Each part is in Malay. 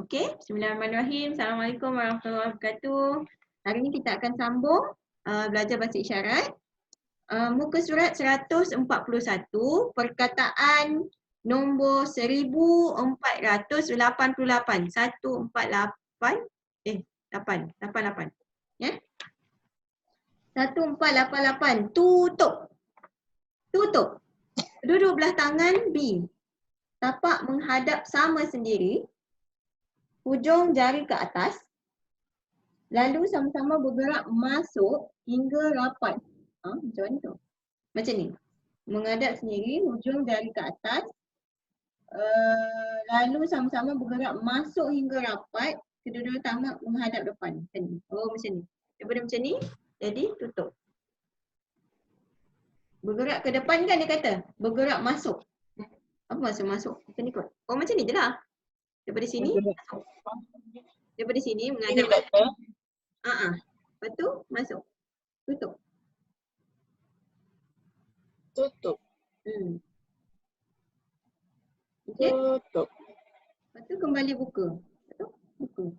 Okey, bismillahirrahmanirrahim. Assalamualaikum warahmatullahi wabarakatuh. Hari ini kita akan sambung belajar bahasa isyarat. Muka surat 141, perkataan nombor 1488. 88. Ya. 1488. Tutup. Tutup. Duduk belah tangan B. Tapak menghadap sama sendiri. Hujung jari ke atas. Lalu sama-sama bergerak masuk hingga rapat. Macam mana tu? Macam ni. Menghadap sendiri, hujung jari ke atas. Lalu sama-sama bergerak masuk hingga rapat. Kedua-dua tapak menghadap depan. Macam ni. Oh, macam ni. Daripada macam ni, jadi tutup. Bergerak ke depan kan dia kata? Bergerak masuk. Apa maksud masuk? Macam ni kot. Oh, macam ni je lah. Daripada sini masuk. Daripada sini menghadap. Lepas tu masuk. Tutup. Tutup. Okey. Tutup. Lepas tu kembali buka. Lepas tu buka.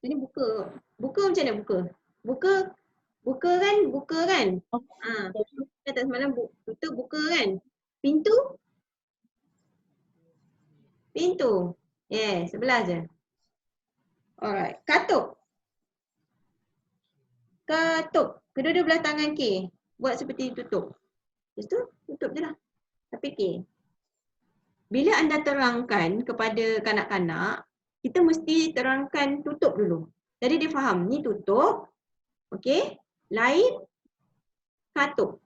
Jadi buka. Buka macam mana buka? Buka. Buka kan? Buka kan? Kata semalam tutup buka kan? Pintu? Pintu. Yeah, sebelah je. Alright. Katuk. Katuk. Kedua-dua belah tangan K. Buat seperti tutup. Lepas tu tutup je lah. Tapi K. Bila anda terangkan kepada kanak-kanak, kita mesti terangkan tutup dulu. Jadi dia faham, ni tutup. Okey. Lain katuk.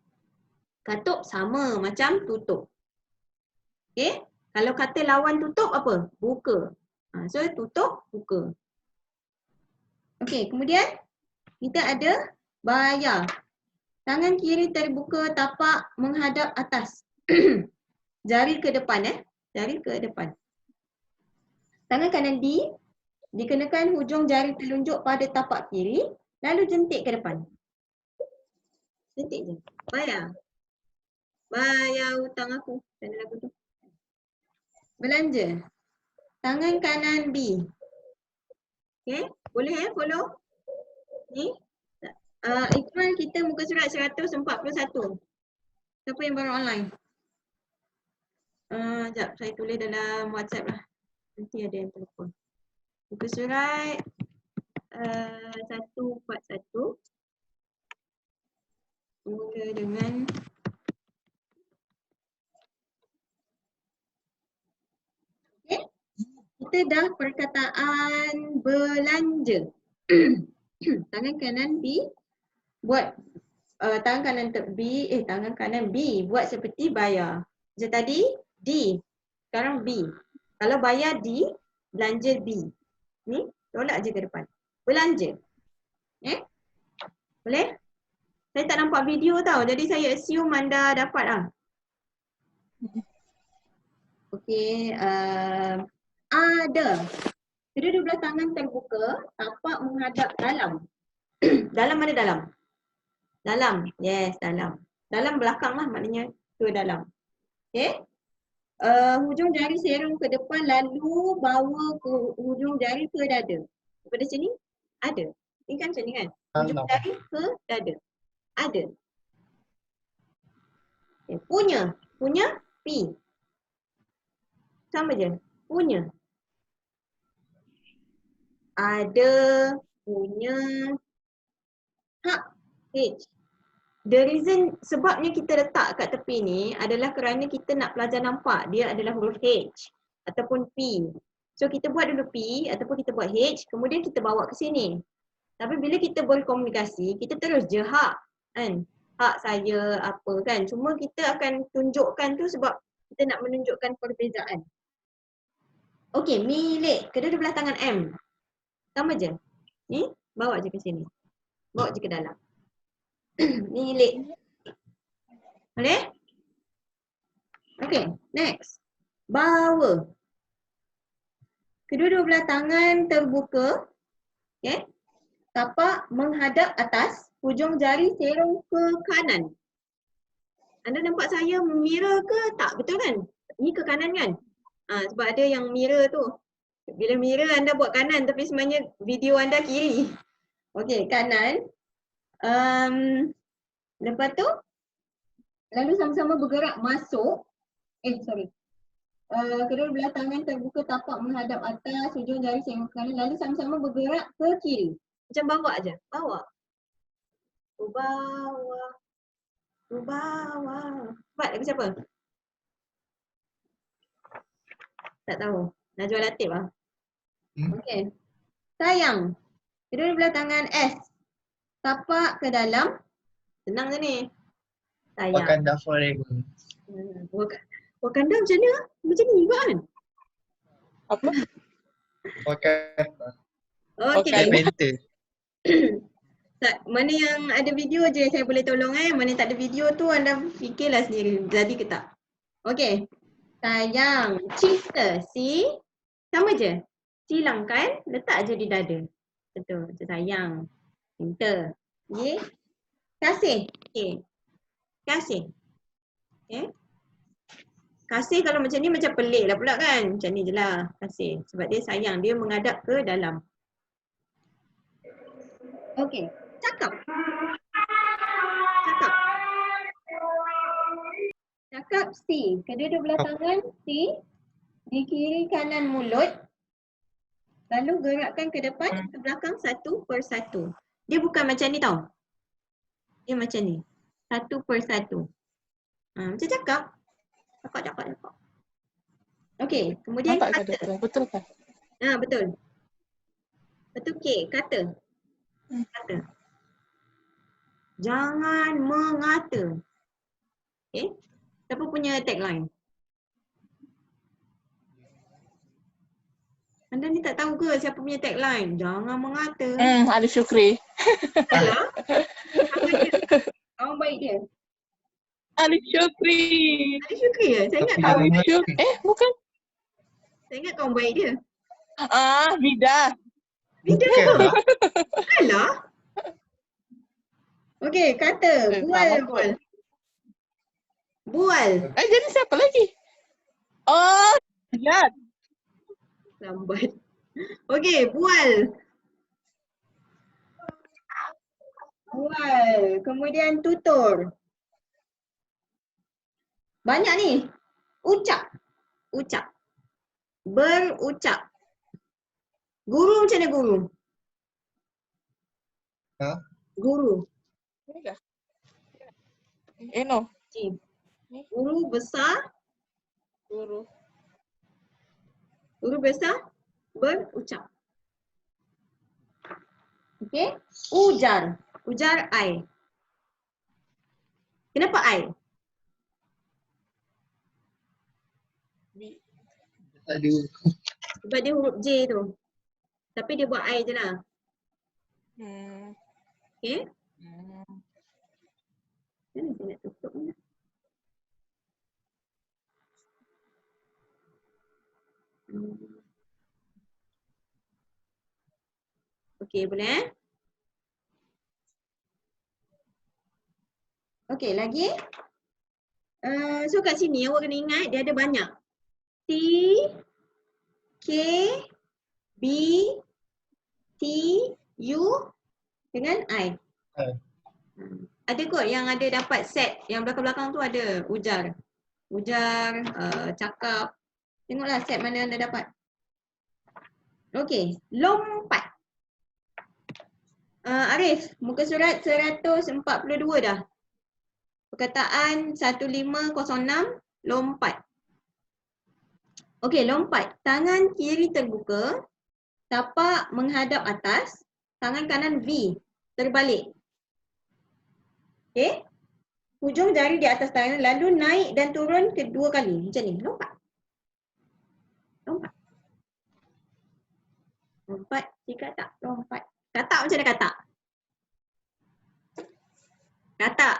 Katuk sama macam tutup. Okey. Kalau kata lawan tutup apa? Buka. So tutup, buka. Okey, kemudian kita ada bayar. Tangan kiri terbuka, tapak menghadap atas. Jari ke depan Jari ke depan. Tangan kanan D dikenakan hujung jari telunjuk pada tapak kiri, lalu jentik ke depan. Jentik je. Bayar. Bayar hutang aku. Macam lagu tu. Belanja. Tangan kanan B. Okay, boleh follow? Ni. Iklan kita muka surat 141. Siapa yang baru online? Sekejap, saya tulis dalam WhatsApp lah. Nanti ada yang telefon. Muka surat 141. Mula dengan kita dah perkataan belanja. Tangan kanan B buat tangan kanan B buat seperti bayar. Macam tadi D, sekarang B. Kalau bayar D, belanja B. Ni tolak je ke depan. Belanja. Boleh? Saya tak nampak video tau, jadi saya assume anda dapat lah. Okey, ada. Kedua-dua belah tangan terbuka, tapak menghadap dalam. Dalam mana dalam? Dalam. Yes, dalam. Dalam belakang lah maknanya ke dalam. Okay. Hujung jari serong ke depan lalu bawa ke hujung jari ke dada. Daripada sini ada. Ini kan macam ni kan? Hujung jari ke dada. Ada. Okay. Punya. Punya P. Sama je. Punya. Ada. Punya. Hak. H. The reason sebabnya kita letak kat tepi ni adalah kerana kita nak pelajar nampak dia adalah huruf H ataupun P. So kita buat dulu P ataupun kita buat H, kemudian kita bawa ke sini. Tapi bila kita berkomunikasi, kita terus je hak kan. Hak saya apa kan. Cuma kita akan tunjukkan tu sebab kita nak menunjukkan perbezaan. Okey, milik. Kedua-dua belah tangan M. Sama je. Ni bawa je ke sini. Bawa je ke dalam. Milik. Boleh? Okay, next. Bawa. Kedua-dua belah tangan terbuka. Okay. Tapak menghadap atas. Hujung jari serong ke kanan. Anda nampak saya mirror ke tak? Betul kan? Ni ke kanan kan? Sebab ada yang mirror tu. Bila mirror anda buat kanan tapi sebenarnya video anda kiri. Okey, kanan. Lepas tu, lalu sama-sama bergerak masuk. Kedua belah tangan terbuka tapak menghadap atas, hujung jari sengok ke kanan, lalu sama-sama bergerak ke kiri. Macam bawa aja, bawa. Ke bawah. Ke bawah. Cepat, lagu siapa? Tak tahu. Najwa Latif lah. Okey. Sayang. Kedua belah tangan S. Tapak ke dalam. Senang je ni. Sayang. Wakanda forever. Wakanda macam mana? Macam ni juga kan? Apa? Wakanda. Okey. Black Panther. Mana yang ada video je saya boleh tolong Mana yang tak ada video tu anda fikirlah sendiri. Jadi ke tak? Okey. Sayang. Cinta. Si. Sama je. Silangkan. Letak je di dada. Betul. Macam sayang. Cinta. Okey. Kasih. Okey. Kasih. Okey. Kasih kalau macam ni macam pelik lah pula kan. Macam ni je lah. Kasih. Sebab dia sayang. Dia menghadap ke dalam. Okey. Cakap. Cakap. Cakap si. Kedua-dua belah tangan si. Di kiri kanan mulut. Lalu gerakkan ke depan, ke belakang satu per satu. Dia bukan macam ni tau. Dia macam ni. Satu per satu. Macam cakap. Cakap. Okey. Kemudian Nampak kata. tak? Betul kan? Betul. Betul K. Kata. Kata. Jangan mengata. Okay. Siapa punya tagline? Anda ni tak tahu ke siapa punya tagline? Jangan mengata. Ali Syukri. Salah. Kawan baik dia. Ali Syukri. Ali Syukri ya? Saya ingat kawan Ali baik. Syukri. Bukan. Saya ingat kawan baik dia. Vida. Vida Bukan ke? lah. Salah. Okey, kata. Bual. Bual. Jadi siapa lagi? Ya. Lambat. Okey, bual. Bual. Kemudian tutur. Banyak ni. Ucap. Ucap. Berucap. Guru macam mana guru? Guru. No. Guru besar. Guru. Guru besar berucap. Okey. Ujar. Ujar I. Kenapa I? Aduh. Sebab dia huruf J tu. Tapi dia buat I je lah. Okey. Mana saya nak tutup ni? Okey, boleh Okey, lagi. So kat sini awak kena ingat dia ada banyak. T, K, B, T, U dengan I. Ada kot yang ada dapat set yang belakang-belakang tu ada ujar. Ujar, cakap. Tengoklah set mana anda dapat. Okey, lompat. Arif, muka surat 142 dah. Perkataan 1506, lompat. Okey, lompat. Tangan kiri terbuka, tapak menghadap atas, tangan kanan V, terbalik. Okey. Hujung jari di atas tangan, lalu naik dan turun kedua kali. Macam ni, lompat. Lompat. Lompat, jika tak lompat. Katak macam mana katak? Katak.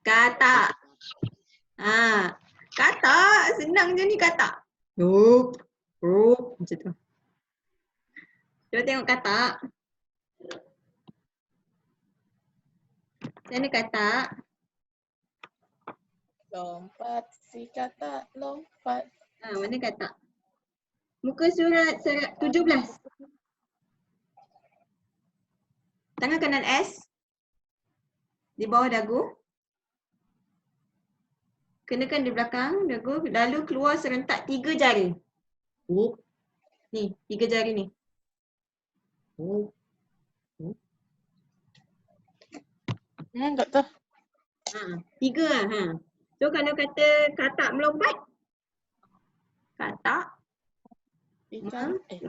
Katak. Katak. Senang je ni katak. Macam tu. Cuba tengok katak. Macam mana katak? Lompat si katak lompat. Mana katak? Muka surat 17. Tangan kanan S. Di bawah dagu. Kenakan di belakang dagu. Lalu keluar serentak 3 jari. Oh. Ni, 3 jari ni. Oh. Tak tahu. 3 lah. So kalau kata katak melompat. Katak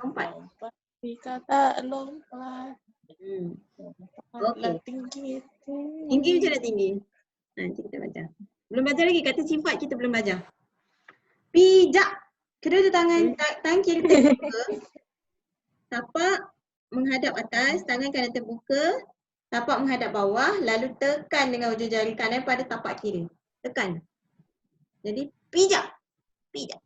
lompat. Jika tak lompat. Okey. Tinggi. Tinggi macam mana tinggi? Nanti kita baca. Belum baca lagi, kata sifat kita belum baca. Pijak. Kedua tangan kiri terbuka. Tapak menghadap atas, tangan kanan terbuka. Tapak menghadap bawah, lalu tekan dengan hujung jari kanan pada tapak kiri. Tekan. Jadi pijak. Pijak.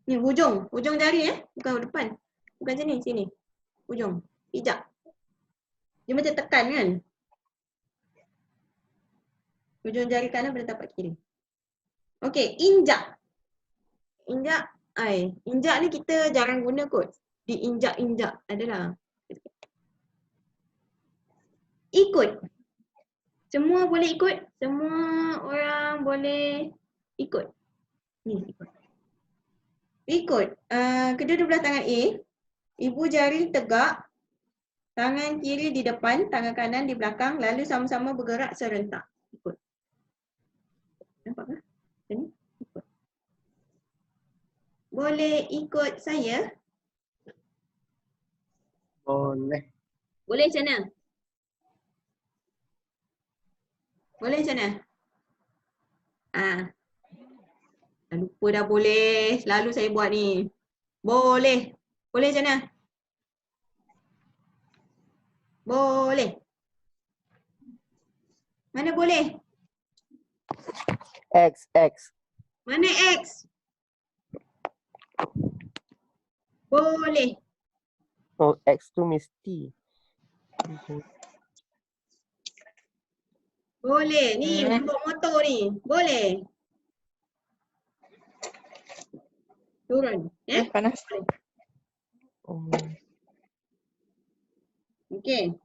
Ni hujung jari bukan depan. Bukan sini. Hujung. Pijak. Dia macam tekan kan? Hujung jari kanan pada tapak kiri. Okey, injak. Injak ni kita jarang guna kot. Diinjak-injak adalah. Ikut. Semua boleh ikut. Semua orang boleh ikut. Ni ikut. Ikut. Kedua-dua belah tangan A. Ibu jari tegak. Tangan kiri di depan, tangan kanan di belakang. Lalu sama-sama bergerak serentak. Ikut. Nampak ke? Ini ikut. Boleh ikut saya? Boleh. Boleh macam mana? Boleh macam mana? Dah lupa dah boleh. Selalu saya buat ni. Boleh. Boleh macam mana? Boleh. Mana boleh? X. Mana X? Boleh. Oh, X tu mesti. Boleh. Ni bawa motor ni. Boleh. Turun. Panas. Oh. Okey.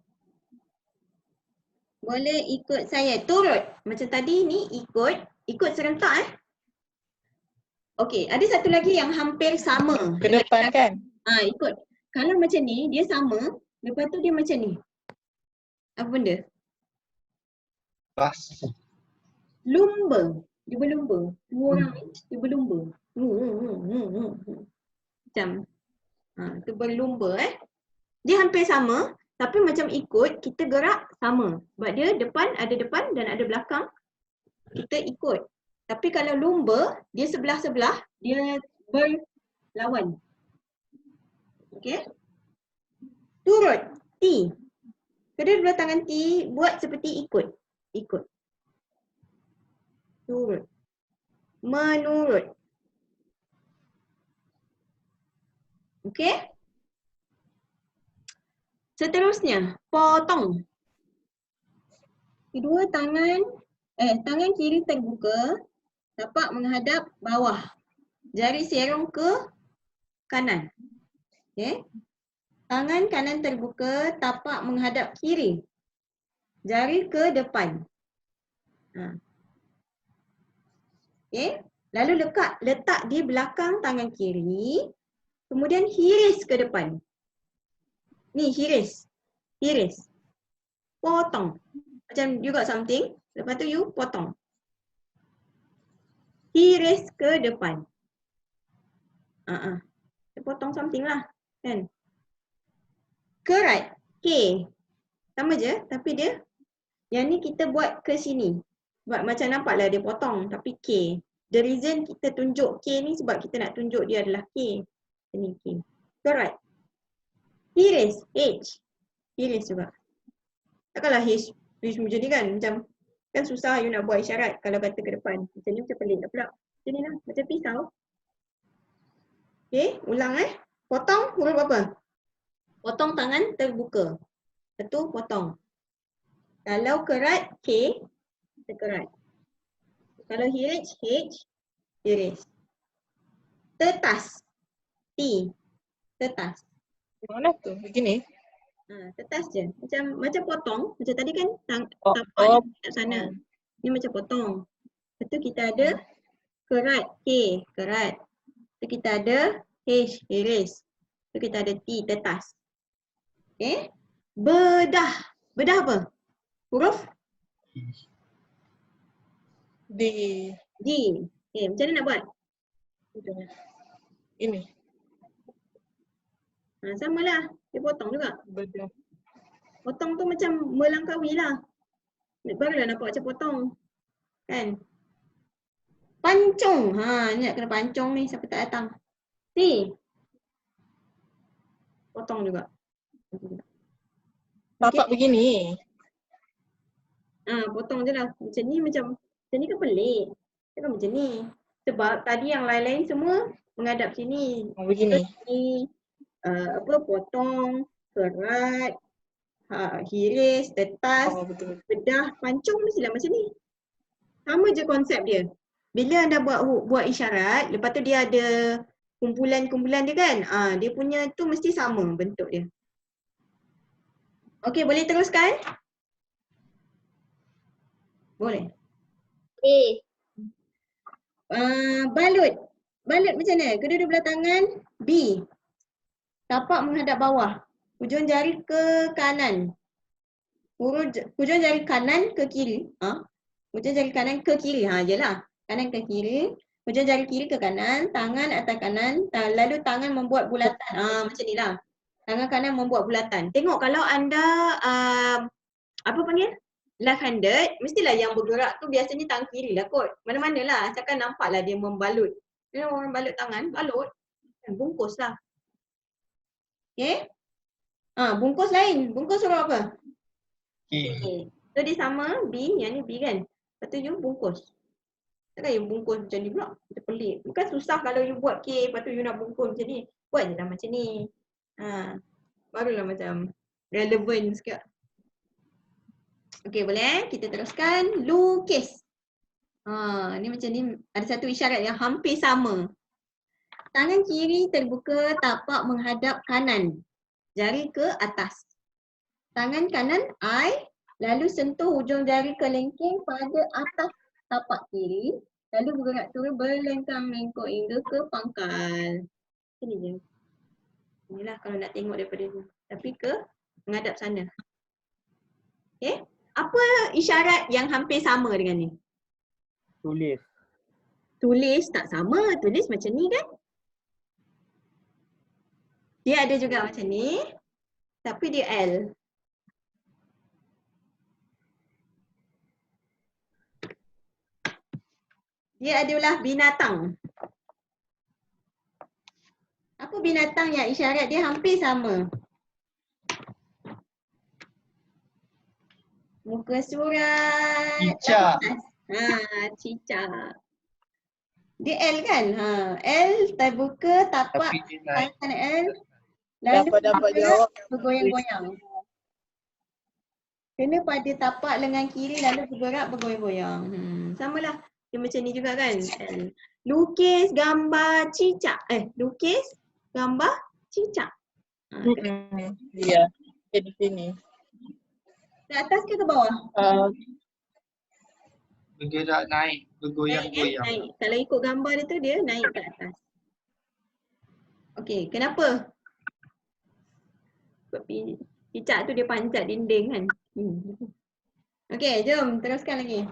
Boleh ikut saya. Turut. Macam tadi ni ikut. Ikut serentak Okey. Ada satu lagi yang hampir sama. Ke depan kan? Ikut. Kalau macam ni, dia sama. Lepas tu dia macam ni. Apa benda? Bas. Lumba. Dia berlumba. Dua orang ni, dia berlumba. Macam. Tu berlumba Dia hampir sama. Tapi macam ikut, kita gerak sama. Sebab dia depan dan ada belakang. Kita ikut. Tapi kalau lumba, dia sebelah-sebelah, dia berlawan. Okey? Turut. T. Kedua-dua tangan T buat seperti ikut. Ikut. Turut. Menurut. Okey? Seterusnya, potong. Kedua tangan kiri terbuka, tapak menghadap bawah. Jari serong ke kanan. Okey? Tangan kanan terbuka, tapak menghadap kiri. Jari ke depan. Okey? Lalu letak di belakang tangan kiri. Kemudian hiris ke depan. Ni hiris. Hiris. Potong. Macam you got something. Lepas tu you potong. Hiris ke depan. Kita potong something lah. Kan? Kerat. K. Sama je. Tapi dia. Yang ni kita buat ke sini. Sebab macam nampaklah dia potong. Tapi K. The reason kita tunjuk K ni sebab kita nak tunjuk dia adalah K. Ini K. Kerat. Hiris. H. Hiris juga. Takkanlah H. Hiris macam ni kan. Macam. Kan susah you nak buat isyarat kalau kata ke depan. Macam ni macam pelik tak pula. Macam ni lah. Macam pisau. Okay. Ulang Potong huruf apa? Potong tangan terbuka. Satu potong. Kalau kerat K. Kita kerat. Kalau hiris H. Hiris. Tetas. T. Tetas. Di mana tu? Begini. Tetas je. Macam potong. Macam tadi kan Oh, tapak oh. kat sana. Ni macam potong. Lepas tu kita ada kerat. K. Kerat. Lepas tu kita ada H. Hiris. Lepas tu kita ada T. Tetas. Okay. Bedah. Bedah apa? Huruf Di D. Okay. Macam mana nak buat? ini. Sama lah. Dia potong juga. Bedah. Potong tu macam melangkaui lah. Barulah nampak macam potong. Kan? Pancung. Ni nak kena pancung ni siapa tak datang. T. Potong juga. Tapak begini. Potong je lah. Macam ni ni kan pelik. Kan macam ni. Sebab tadi yang lain-lain semua menghadap sini. Begini. Ni potong, kerat, hiris, tetas, Oh, betul. bedah, pancung mestilah macam ni. Sama je konsep dia. Bila anda buat isyarat, lepas tu dia ada kumpulan-kumpulan dia kan. Dia punya tu mesti sama bentuk dia. Okey, boleh teruskan? Boleh. A. Balut. Balut macam mana? Kedua-dua belah tangan B. Tapak menghadap bawah. Hujung jari ke kanan. Hujung jari kanan ke kiri. Hujung jari kanan ke kiri. Jelah. Kanan ke kiri. Hujung jari kiri ke kanan. Tangan atas kanan. Lalu tangan membuat bulatan. Macam ni lah. Tangan kanan membuat bulatan. Tengok kalau anda apa panggil? Left-handed. Mestilah yang bergerak tu biasanya tangan kiri lah kot. Mana-mana lah. Asalkan nampak lah dia membalut. Dia orang balut tangan. Balut. Bungkus lah. Okay. Bungkus lain. Bungkus huruf apa? Okay. So dia sama B, yang ni B kan. Lepas tu you bungkus. Takkan you bungkus macam ni pula. Macam pelik. Bukan susah kalau you buat K, lepas tu you nak bungkus macam ni. Buat je lah macam ni. Barulah macam relevan sikit. Okay, boleh kita teruskan. Lukis. Ni macam ni ada satu isyarat yang hampir sama. Tangan kiri terbuka, tapak menghadap kanan. Jari ke atas. Tangan kanan I, lalu sentuh hujung jari kelingking pada atas tapak kiri. Lalu bergerak turun berlengkang lengkok hingga ke pangkal. Ini je. Inilah kalau nak tengok daripada ni. Tapi ke menghadap sana. Okay. Apa isyarat yang hampir sama dengan ni? Tulis. Tulis tak sama. Tulis macam ni kan? Dia ada juga macam ni. Tapi dia L. Dia adalah binatang. Apa binatang yang isyarat dia hampir sama? Muka surat. Cicak. Cicak. Dia L kan? L terbuka tapak Tapi dia naik. tangan L. Lalu Dapat jawab. bergoyang-goyang. Kena pada tapak lengan kiri lalu bergerak bergoyang-goyang. Samalah. Dia macam ni juga kan? Lukis gambar cicak. Lukis gambar cicak. Ya. Di sini. Ke atas ke bawah? Bergerak naik. Bergoyang-goyang. Naik. Kalau ikut gambar dia tu dia naik ke atas. Okey, kenapa? Sebab cicak tu dia panjat dinding kan? Okey, jom teruskan lagi.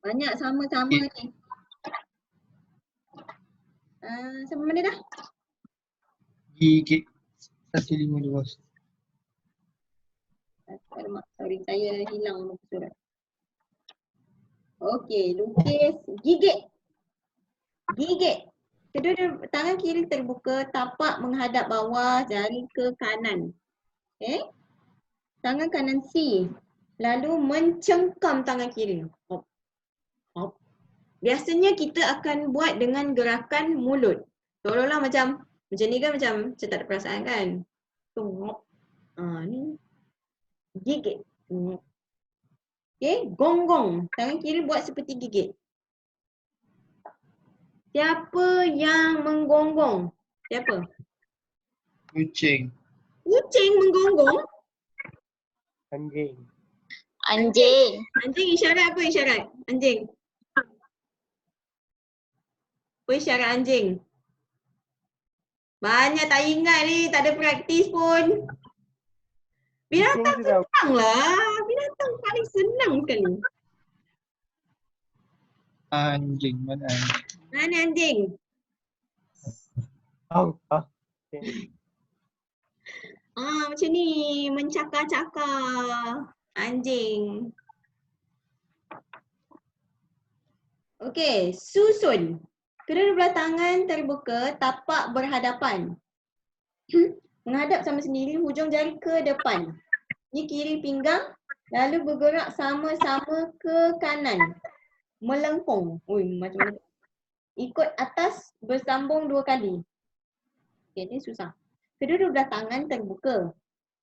Banyak sama-sama ni. Sampai mana dah? Gigit. 152. Alamak, sorry. Saya hilang muka surat. Okey, lukis. Gigit. Gigit. Kedua tangan kiri terbuka, tapak menghadap bawah, jari ke kanan. Okey. Tangan kanan C. Lalu mencengkam tangan kiri. Hop. Hop. Biasanya kita akan buat dengan gerakan mulut. Seolah-olah macam ni kan macam tak ada perasaan kan. Hop. Ni gigit. Okey, gonggong. Tangan kiri buat seperti gigit. Siapa yang menggonggong? Siapa? Kucing. Kucing menggonggong? Anjing. Anjing. Anjing isyarat apa isyarat? Anjing. Apa isyarat anjing? Banyak tak ingat ni, tak ada praktis pun. Kucing Binatang juga. senang lah. Binatang paling senang sekali. Anjing. Mana anjing? Mana anjing? Oh, ah. Macam ni. Mencakar-cakar. Anjing. Okey, susun. Kedua-dua tangan terbuka, tapak berhadapan. Menghadap sama sendiri, hujung jari ke depan. Ini kiri pinggang, lalu bergerak sama-sama ke kanan. Melengkung. Ui, macam mana? Ikut atas, bersambung 2 kali. Okey, ni susah. Kedua-dua belah tangan terbuka.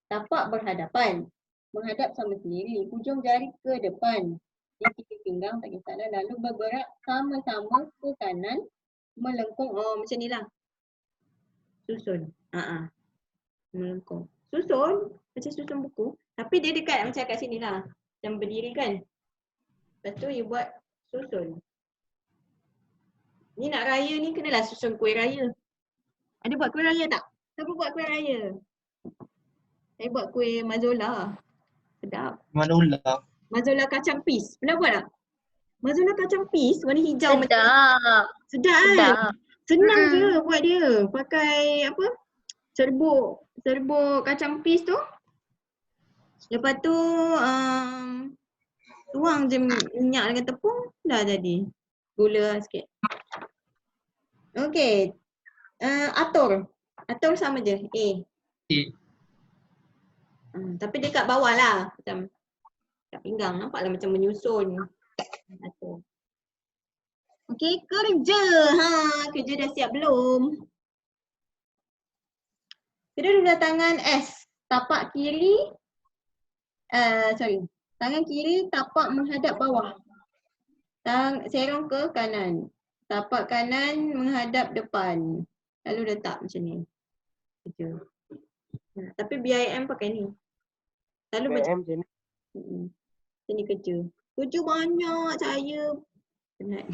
Tapak berhadapan. Menghadap sama sendiri. Hujung jari ke depan. Ini kiri pinggang, tak kisahlah. Lalu bergerak sama-sama ke kanan. Melengkung. Oh, macam ni lah. Susun. Melengkung. Susun. Macam susun buku. Tapi dia dekat macam kat sini lah. Macam berdiri kan. Lepas tu you buat susun. Ni nak raya ni kenalah susun kuih raya. Ada buat kuih raya tak? Siapa buat kuih raya? Saya buat kuih mazola. Sedap. Mana ular? Mazola kacang pis. Pernah buat tak? Mazola kacang pis warna hijau macam Sedap. sedap kan? Sedap. Senang je buat dia. Pakai apa? Serbuk kacang pis tu. Lepas tu tuang je minyak dengan tepung, dah jadi. Gula sikit. Okey. Atur. Atur sama je. A. Tapi dia kat bawah lah. Macam kat pinggang. Nampaklah macam menyusun. Atur. Okey, kerja. Kerja dah siap belum? Kedua-dua tangan S. Tapak kiri. Tangan kiri tapak menghadap bawah. Serong ke kanan. Tapak kanan menghadap depan. Lalu letak macam ni. Kerja. Tapi BIM pakai ni. Lalu macam BM je ni. macam ni kerja. Kerja banyak saya. Penat.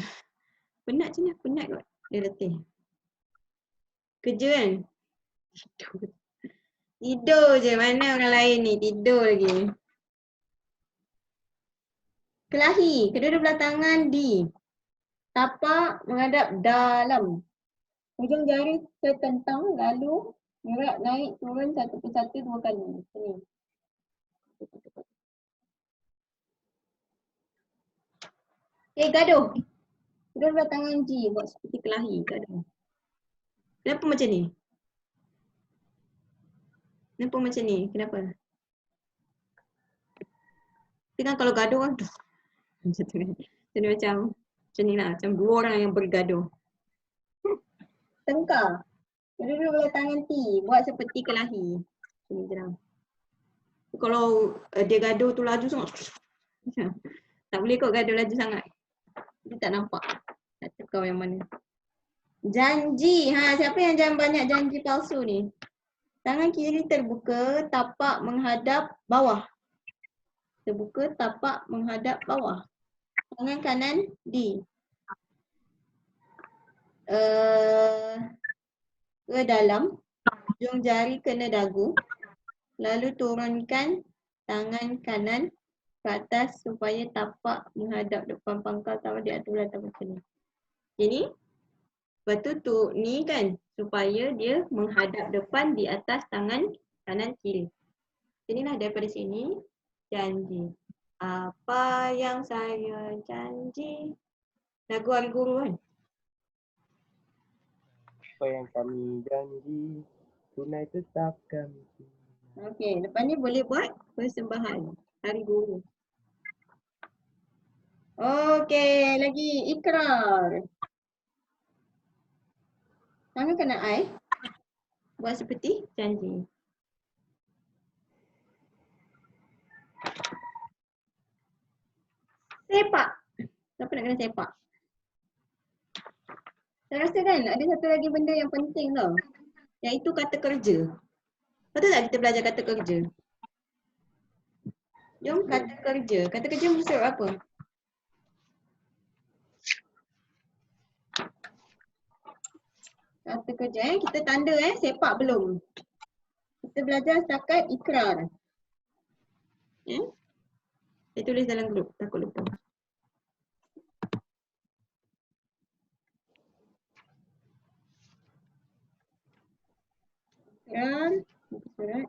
Penat je ni. Penat kot. Dia letih. Kerja kan? Tidur je. Mana orang lain ni? Tidur lagi. Kelahi. Kedua-dua belah tangan D. Tapak menghadap dalam. Hujung jari tertentang lalu gerak naik turun satu persatu 2 kali. Sini. Okay, gaduh. Kedua belah tangan G buat seperti kelahi. Gaduh. Kenapa macam ni? Kenapa macam ni? Kenapa? Tengah kalau gaduh kan macam tu kan. Jadi macam ni lah. Macam 2 orang yang bergaduh. Tengkar. Kedua-dua belah tangan T buat seperti kelahi. Sini je lah. Kalau dia gaduh tu laju sangat. Tak boleh kot gaduh laju sangat. Dia tak nampak. Tak tahu kau yang mana. Janji. Siapa yang banyak janji palsu ni? Tangan kiri terbuka, tapak menghadap bawah. Terbuka, tapak menghadap bawah. Tangan kanan D. Ke dalam. Hujung jari kena dagu. Lalu turunkan tangan kanan ke atas supaya tapak menghadap depan pangkal tawa diatur atau macam ni. Ini. Lepas tu ni kan supaya dia menghadap depan di atas tangan kanan kiri. Inilah daripada sini janji. Apa yang saya janji. Lagu Hari Guru kan? Apa yang kami janji, tunai tetap kami. Okey, lepas ni boleh buat persembahan Hari Guru. Okey, lagi ikrar. Tangan kena I. Buat seperti janji. Sepak. Siapa nak kena sepak? Saya rasa kan ada satu lagi benda yang penting tau. Iaitu kata kerja. Betul tak kita belajar kata kerja? Jom kata kerja. Kata kerja mesti apa? Kata kerja kita tanda sepak belum. Kita belajar setakat ikrar. Saya tulis dalam grup, takut lupa. Ikrar, muka surat.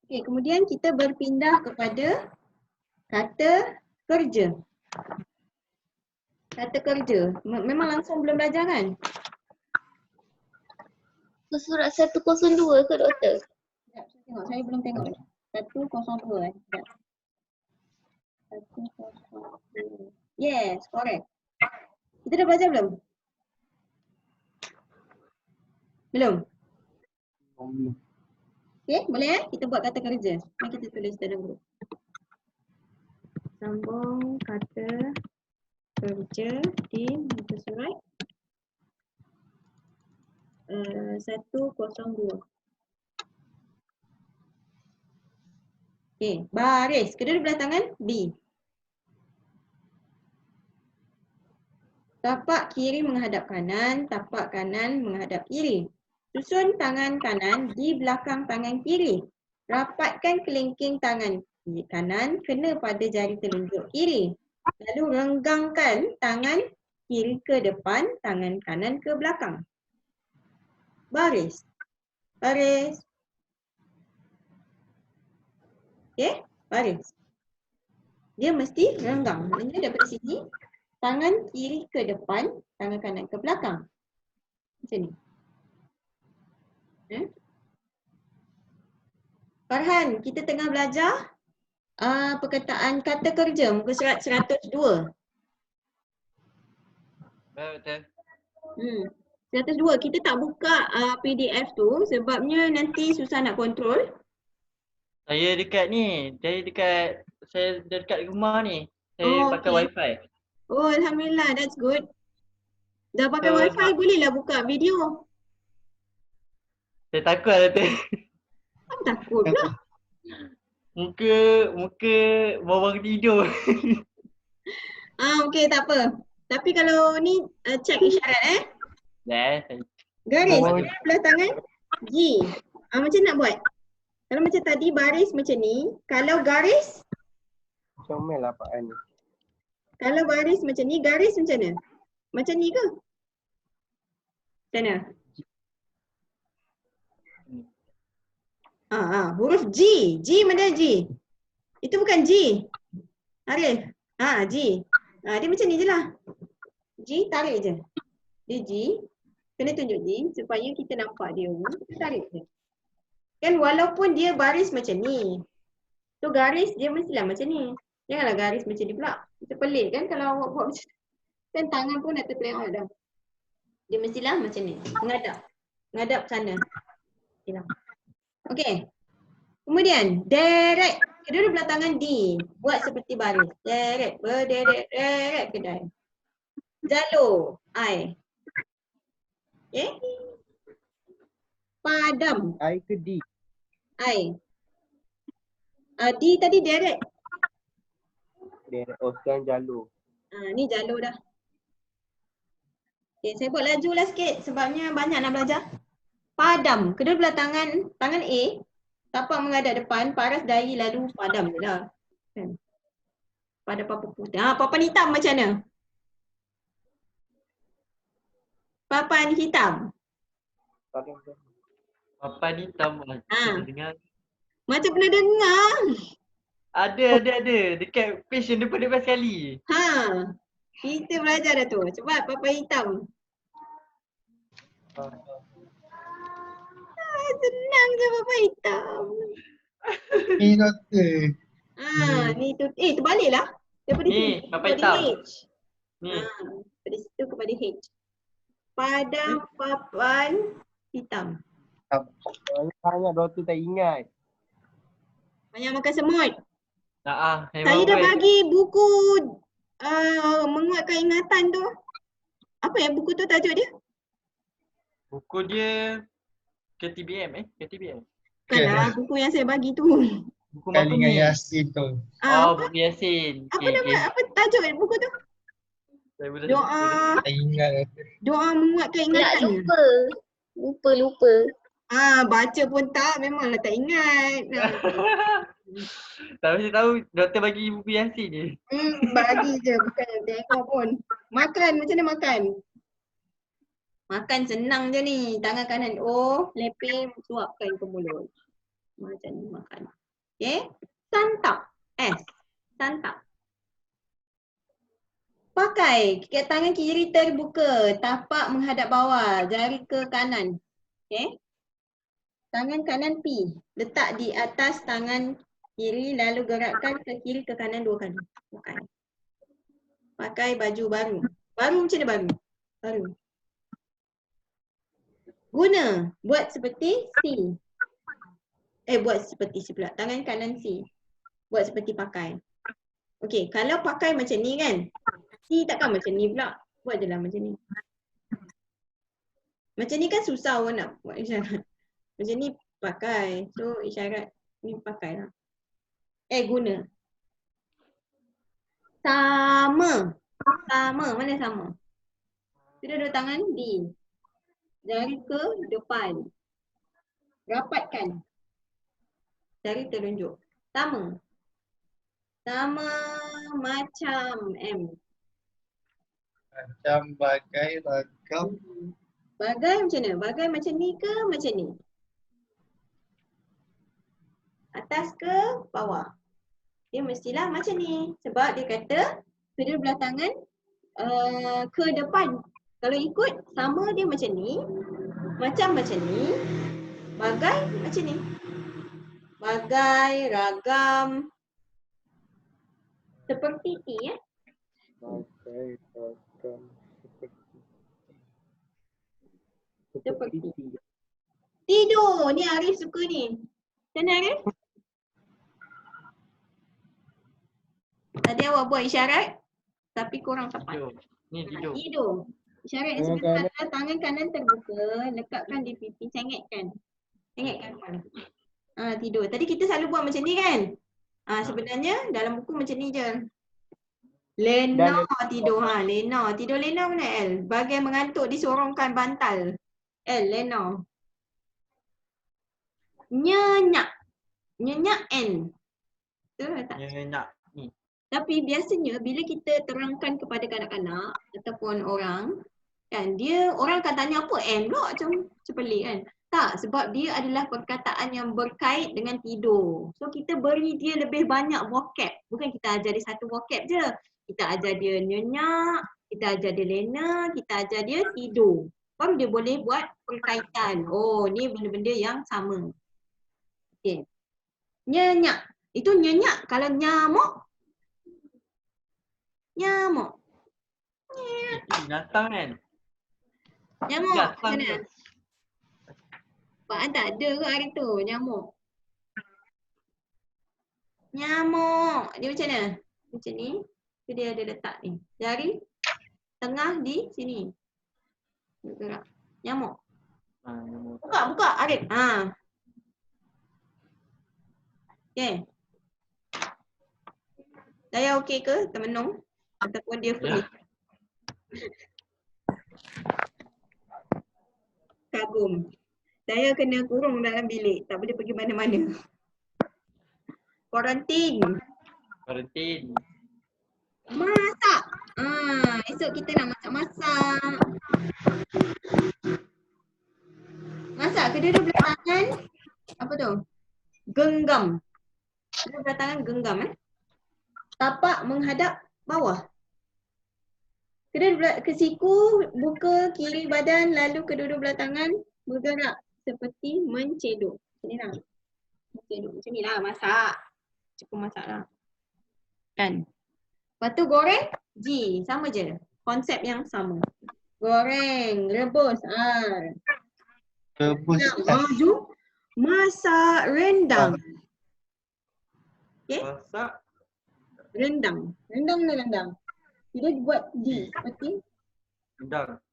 Okey, kemudian kita berpindah kepada kata kerja. Kata kerja. Memang langsung belum belajar kan? Surat 102 ke doktor? Sekejap, saya tengok. Saya belum tengok. 102 Sekejap. 102. Yes, correct. Kita dah belajar belum? Belum? Belum. Okey, boleh kita buat kata kerja. Mari kita tulis dalam grup. Sambung kata kerja di muka surat 102. Okey, baris. Kedua belah tangan B. Tapak kiri menghadap kanan, tapak kanan menghadap kiri. Susun tangan kanan di belakang tangan kiri. Rapatkan kelingking tangan kanan kena pada jari telunjuk kiri. Lalu renggangkan tangan kiri ke depan, tangan kanan ke belakang. Baris. Baris. Okey, baris. Dia mesti renggang. Maknanya daripada sini, tangan kiri ke depan, tangan kanan ke belakang. Macam ni. Farhan, kita tengah belajar perkataan kata kerja muka surat 102. Betul. 102. Kita tak buka PDF tu sebabnya nanti susah nak kontrol. Saya dekat rumah ni. Saya Oh, pakai okey. wifi. Oh, Alhamdulillah, that's good. Dah pakai So, wifi bolehlah buka video. Saya takut lah tu. Apa takut pula? Muka baru tidur. Okey, tak apa. Tapi kalau ni check isyarat Dah. Garis Oh. belah tangan G. Macam nak buat? Kalau macam tadi baris macam ni, kalau garis, Comel lah Pak An ni. kalau baris macam ni, garis macam mana? Macam ni ke? Macam mana? Huruf G. G mana G? Itu bukan G. Arif. G. Dia macam ni je lah. G tarik je. Dia G. Kena tunjuk G supaya kita nampak dia. Kita tarik je. Kan walaupun dia baris macam ni. So garis dia mestilah macam ni. Janganlah garis macam ni pula. Kita pelik kan kalau awak buat macam ni. Kan tangan pun dah terkelewat dah. Dia mestilah macam ni. Menghadap. Menghadap sana. Okey. Kemudian deret. Kedua belah tangan D. Buat seperti baris. Deret. Berderet. Deret kedai. Jalur. I. Okay. Padam. I ke D? I. D tadi deret. Oh sekarang jalur. Ni jalur dah. Okay, saya buat laju lah sikit sebabnya banyak nak belajar. Padam. Kedua belah tangan A. Tapak menghadap depan, paras dahi lalu padam je lah. Kan? Pada papan putih. Papan hitam macam mana? Papan hitam. Papan hitam. Dengar. Macam pernah dengar. Ada. Dekat page yang depan sekali. Kita belajar dah tu. Cepat papan hitam. Senang je papan hitam. Ni doktor. Ni tu. Terbaliklah. Daripada Ni, sini papan kepada hitam. H. Ni. Dari situ kepada H. Pada papan hitam. Banyak doktor tak ingat. Banyak makan semut. Saya dah bagi buku menguatkan ingatan tu. Apa yang buku tu tajuk dia? Buku dia KTBM KTBM. Bukanlah buku yang saya bagi tu. Buku Kali dengan Makuni. Yasin tu. Oh, Apa? buku Yasin. Apa nama? Apa tajuk buku tu? Saya boleh Tak ingat. Doa menguatkan Pula ingatan. lupa. Baca pun tak, memanglah tak ingat. Tak mesti tahu doktor bagi buku Yasin je. Bagi je, bukan tengok pun. Makan, macam mana makan? Makan senang je ni. Tangan kanan leping, suapkan ke mulut. Macam ni makan. Okay? Santap. Santap. Pakai. Tangan kiri terbuka. Tapak menghadap bawah. Jari ke kanan. Okay? Tangan kanan P. Letak di atas tangan kiri lalu gerakkan ke kiri ke kanan 2 kali. Pakai baju baru. Baru macam mana baru? Baru. Guna. Buat seperti C. Buat seperti C pula. Tangan kanan C. Buat seperti pakai. Okey, kalau pakai macam ni kan. C takkan macam ni pula. Buat je lah macam ni. Macam ni kan susah orang nak buat isyarat. Macam ni pakai. So isyarat ni pakai lah. Guna. Sama. Mana sama? Kedua tangan D. Jari ke depan. Rapatkan. Jari telunjuk. Sama macam M. Macam bagai ragam. Bagai macam mana? Bagai macam ni ke macam ni? Atas ke bawah? Dia mestilah macam ni. Sebab dia kata kedua belah tangan ke depan. Kalau ikut sama dia macam ni. Macam ni. Bagai macam ni. Bagai, ragam. Seperti T ya. Bagai ragam Seperti. Tidur. Ni Arif suka ni. Macam mana Arif? Tadi awak buat isyarat tapi kurang tepat. Ni tidur. Tidur. Isyarat yang sebenar adalah tangan kanan terbuka, lekatkan di pipi, cengetkan. Cengetkan kepala. Tidur. Tadi kita selalu buat macam ni kan? Sebenarnya dalam buku macam ni je. Lena tidur. Lena. Tidur Lena mana L? Bagai mengantuk disorongkan bantal. L. Lena. Nyenyak. Nyenyak N. Betul tak? Nyenyak ni. Tapi biasanya bila kita terangkan kepada kanak-kanak ataupun orang, kan dia orang akan tanya apa N pula macam pelik kan. Tak, sebab dia adalah perkataan yang berkait dengan tidur. So kita beri dia lebih banyak vocab. Bukan kita ajar dia satu vocab je. Kita ajar dia nyenyak, kita ajar dia lena, kita ajar dia tidur. Baru dia boleh buat perkaitan. Oh, ni benda-benda yang sama. Okay. Nyenyak. Itu nyenyak. Kalau nyamuk. Nyamuk. Binatang kan? Nyamuk. Binatang Mana? tu. Pak tak ada ke hari tu nyamuk? Nyamuk. Dia macam mana? Macam ni. So, dia ada letak ni. Jari tengah di sini. Gerak. Nyamuk. Nyamuk. Buka Arif. Okay. Saya okey ke termenung? Ataupun dia free? Kagum. Saya kena kurung dalam bilik. Tak boleh pergi mana-mana. Quarantine. Masak. Esok kita nak masak-masak. Masak kedua-dua belah tangan. Apa tu? Genggam. Kedua belah tangan genggam Tapak menghadap bawah. Kedua belah ke siku, buka kiri badan lalu kedua-dua belah tangan bergerak seperti mencedok. Macam ni lah. Mencedok macam ni lah masak. Cukup masak lah. Kan? Lepas tu goreng G. Sama je. Konsep yang sama. Goreng, rebus. Rebus Rendang. Jom. Masak rendang. Masak. Rendang. Rendang ni rendang. Dia buat D seperti Rendang.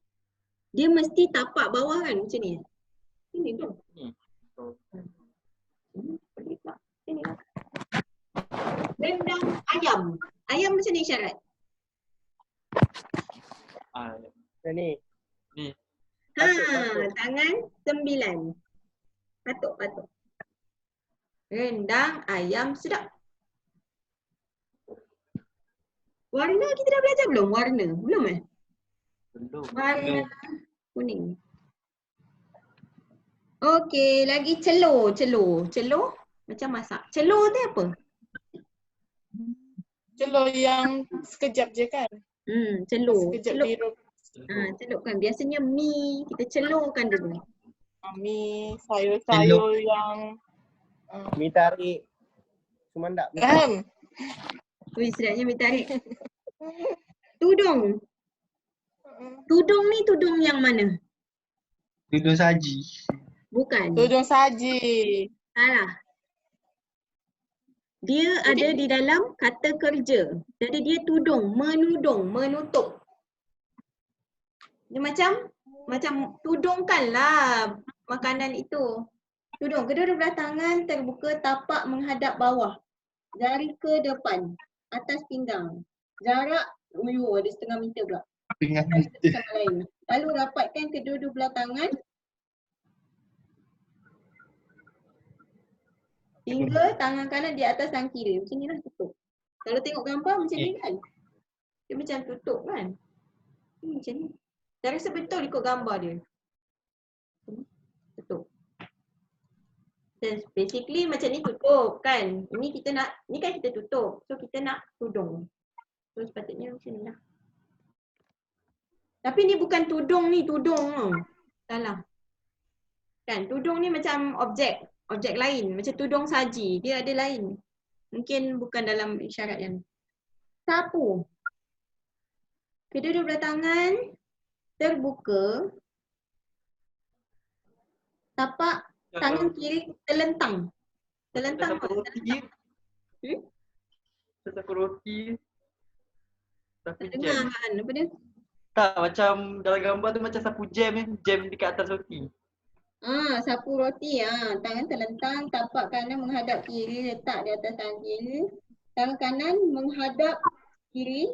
dia mesti tapak bawah kan macam ni. Ini tu. Ni. Oh. Pelik pula. Sini lah. Rendang ayam. Ayam macam ni isyarat. Ah, Macam ni. ni. Patut. Tangan 9. Patut. Rendang ayam sedap. Warna kita dah belajar belum? Warna? Belum Belum. Warna kuning. Okey, lagi celur. Celur macam masak. Celur tu apa? Celur yang sekejap je kan? Celur. Sekejap Celup. direbus. Celup kan. Biasanya mi kita celurkan dulu. Mi sayur-sayur yang Mi tarik. Sumandak. Wih, sedapnya mi tarik. Tudung. Tudung ni tudung yang mana? Duduk saji. Bukan. tudung saji. Salah. Dia ada di dalam kata kerja. Jadi dia tudung, menudung, menutup. Dia macam tudungkanlah makanan itu. Tudung. Kedua-dua belah tangan terbuka, tapak menghadap bawah. Jari ke depan, atas pinggang. Jarak, ada 1/2 meter pula. Dengan Sama lain. Lalu rapatkan kedua-dua belah tangan hingga tangan kanan di atas tangan kiri. Macam ni lah tutup. Kalau tengok gambar macam ni kan. Dia macam tutup kan. Macam ni. Saya rasa betul ikut gambar dia. Tutup. Dan basically macam ni tutup kan. Ini kita nak, ni kan kita tutup. So kita nak tudung. So sepatutnya macam ni lah. Tapi ni bukan tudung ni, tudung. Salah. Kan, tudung ni macam objek lain. Macam tudung saji, dia ada lain. Mungkin bukan dalam isyarat yang sapu. Kedua-dua belah tangan terbuka. Tapak tangan kiri terlentang. Terlentang. Sapu roti. Sapu roti. Sapu Dengar jam. kan apa dia? Tak, macam dalam gambar tu macam sapu jam jam dekat atas roti. Sapu roti. Tangan terlentang, tapak kanan menghadap kiri, letak di atas tangan kiri. Tangan kanan menghadap kiri,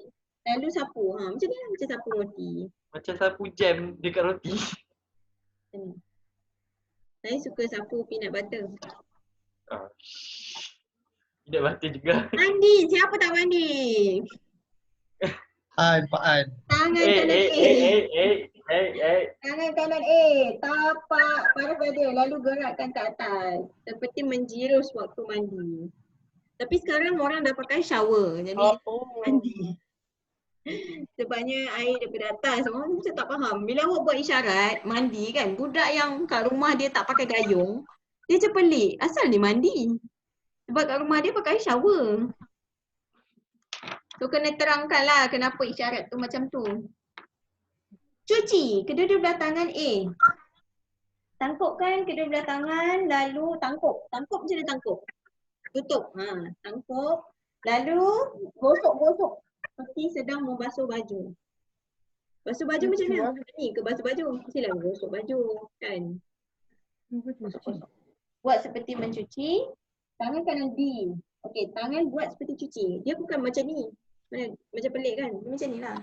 lalu sapu. Macam ni lah, macam sapu roti. Macam sapu jam dekat roti. Macam ni. Saya suka sapu peanut butter. Ah. Tidak batin juga. Mandi, siapa tak mandi? Pak An. Tangan kanan Tangan kanan tapak paruh dada lalu gerakkan ke atas. Seperti menjirus waktu mandi. Tapi sekarang orang dah pakai shower. Jadi mandi. Sebabnya air daripada atas. Orang macam tak faham. Bila awak buat isyarat mandi kan. Budak yang kat rumah dia tak pakai gayung. Dia macam pelik. Asal dia mandi? Sebab kat rumah dia pakai shower. So kena terangkan lah kenapa isyarat tu macam tu. Cuci. Kedua-dua belah tangan Tangkupkan kedua belah tangan lalu tangkup. Tangkup macam mana tangkup? Tutup. Tangkup. Lalu gosok-gosok. Seperti sedang membasuh baju. Basuh baju macam mana? Ni ke basuh baju? Mestilah gosok baju kan. Buat seperti mencuci. Tangan kanan D. Okey, tangan buat seperti cuci. Dia bukan macam ni. Macam pelik kan? Dia macam ni lah.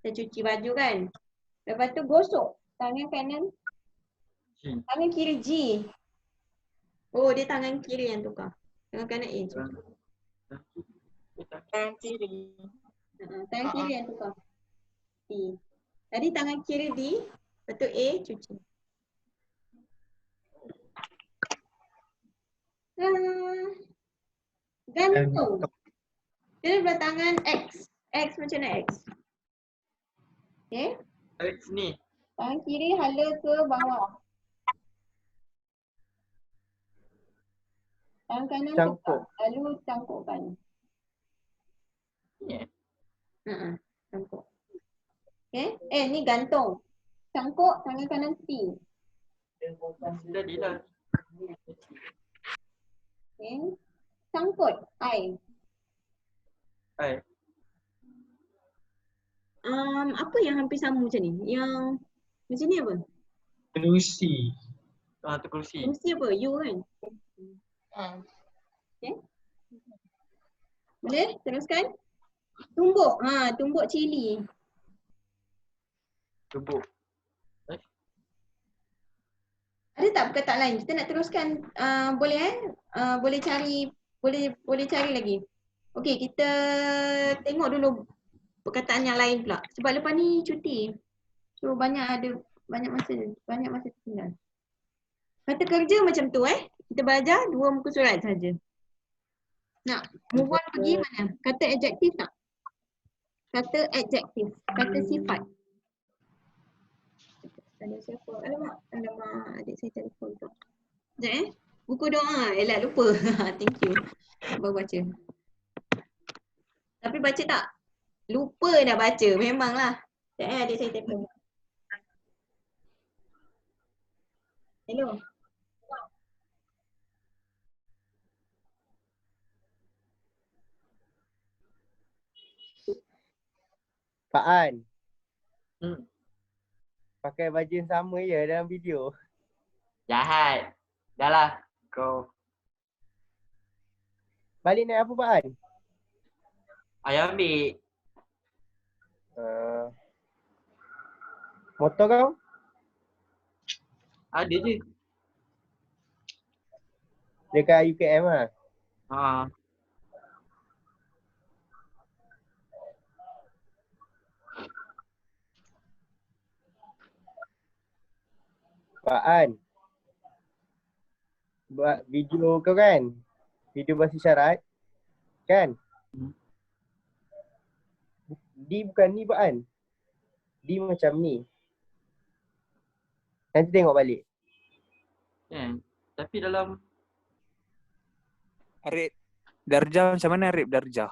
Kita cuci baju kan. Lepas tu gosok. Tangan kanan. Tangan kiri G. Oh, dia tangan kiri yang tukar. Tangan kanan A. Tangan kiri. Tangan kiri yang tukar. D. Tadi tangan kiri D. Lepas tu A cuci. Gantung. Dia belah tangan X. X macam mana X? Okay. X ni. Tangan kiri hala ke bawah. Tangan kanan Cangkuk. tukar. Lalu cangkukkan. Ni Cangkuk. Okay. Ni gantung. Cangkuk tangan kanan C. Jadi lah. Okay. Sangkut I. Hai. Apa yang hampir sama macam ni? Yang macam ni apa? Kerusi. Tu kerusi. Mesti apa? U kan? Okay. Boleh? Teruskan. Tumbuk. Tumbuk cili. Tumbuk. Ada tak perkataan lain? Kita nak teruskan. Boleh boleh cari lagi. Okey, kita tengok dulu perkataan yang lain pula. Sebab lepas ni cuti. So banyak masa tinggal. Kata kerja macam tu Kita belajar 2 muka surat saja. Nak move on pergi mana? Kata adjektif tak? Kata adjektif. Kata sifat. Ada siapa? Alamak, adik saya telefon tu. Sekejap Buku doa. Elah lupa. Thank you. Baru baca. Tapi baca tak? Lupa dah baca. Memanglah. Sekejap adik saya telefon. Hello. Pak An, pakai baju yang sama je dalam video. Jahat. Dah lah. Kau. Balik naik apa Pak An? Ayah ambil. Motor kau? Ada je. Dekat UKM lah. Ha. Pak An, buat video kau kan? Video bahasa isyarat kan? D bukan ni Pak An. D macam ni. Nanti tengok balik. Tapi dalam Arif, darjah macam mana Arif darjah?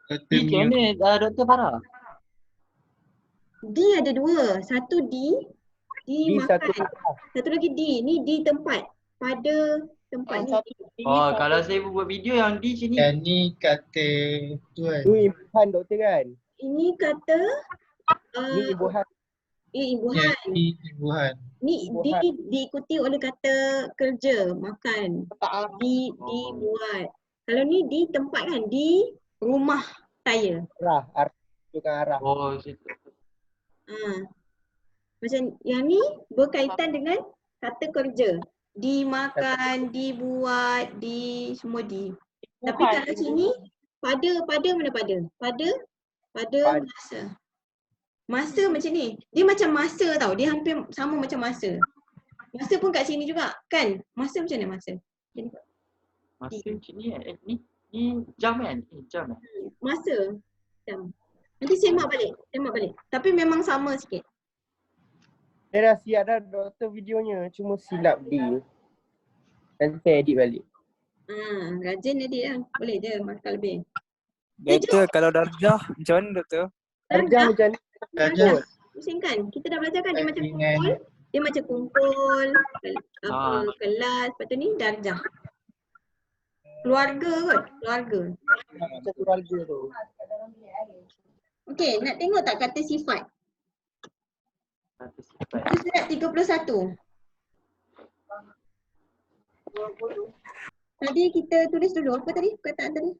Kata ni macam mute. mana Dr. Farah? D ada 2. Satu D D satu. makan. Satu lagi D. Ni D tempat. Pada tempat ni. Oh, kalau saya buat video yang di sini. Yang ni kata tu kan. Tu imbuhan doktor kan? Ini kata Ni imbuhan. imbuhan. Yang ni ibuhan. Ni D diikuti oleh kata kerja, makan. D buat. Kalau ni di tempat kan, di rumah saya. Arah tunjukkan arah. Oh, situ. Macam yang ni berkaitan dengan kata kerja. Dimakan, dibuat, semua di. Tapi kalau sini pada mana pada? Pada masa. Masa macam ni. Dia macam masa tau. Dia hampir sama macam masa. Masa pun kat sini juga kan? Masa macam mana masa? Jadi, Masa macam ni ni jam kan? Jam kan? masa. Jam. Nanti semak balik. Tapi memang sama sikit. Saya dah siap dah doktor videonya. Cuma silap D. Nanti saya edit balik. Rajin edit lah. Boleh je markah lebih. Doktor, kalau darjah macam mana doktor? Darjah macam ni. Darjah. Pusingkan. Kita dah belajar kan dia macam Dengan kumpul. Dia macam kumpul. Kelas. Lepas tu ni darjah. Keluarga kot. Keluarga. Macam keluarga tu. Okey, nak tengok tak kata sifat? Kata sifat. Itu surat 31. Tadi kita tulis dulu. Apa tadi? Perkataan tadi?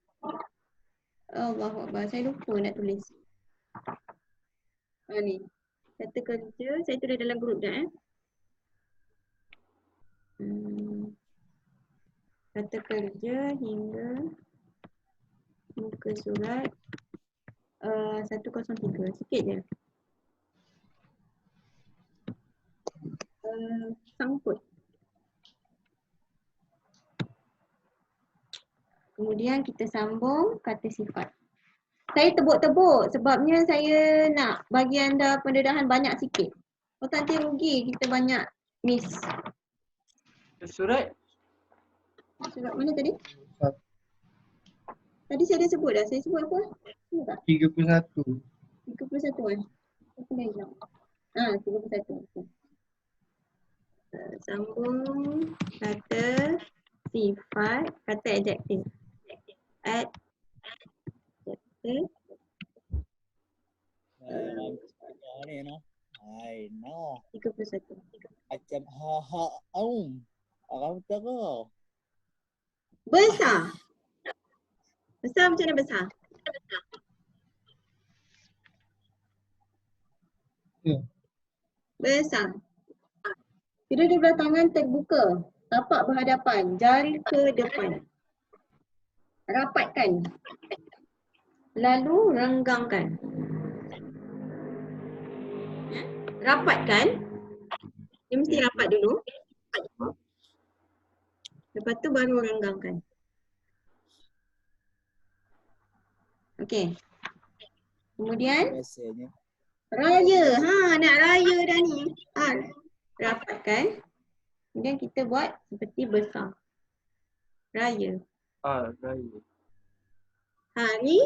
Allahuakbar. Saya lupa nak tulis. Ni. Kata kerja. Saya tulis dalam grup dah Kata kerja hingga muka surat 103. Sikit je. Sangkut. Kemudian kita sambung kata sifat. Saya tebuk-tebuk sebabnya saya nak bagi anda pendedahan banyak sikit. Kalau tak nanti rugi kita banyak miss. Surat? Surat mana tadi? Tadi saya dah sebut dah. Saya sebut apa? Sebut tak? 31. 31 kan? Apa dah hilang? 31. Okay. Sambung kata sifat, kata adjektif. Adjektif. Ni no. Ai no. 31. Macam orang tahu. Besar. Besar macam mana besar? Besar. Kedua-dua tangan terbuka. Tapak berhadapan. Jari ke depan. Rapatkan. Lalu renggangkan. Rapatkan. Dia mesti rapat dulu. Lepas tu baru renggangkan. Okey. Kemudian Biasanya. raya. Nak raya dah ni. Rapatkan. Kemudian kita buat seperti besar. Raya. Raya. Hari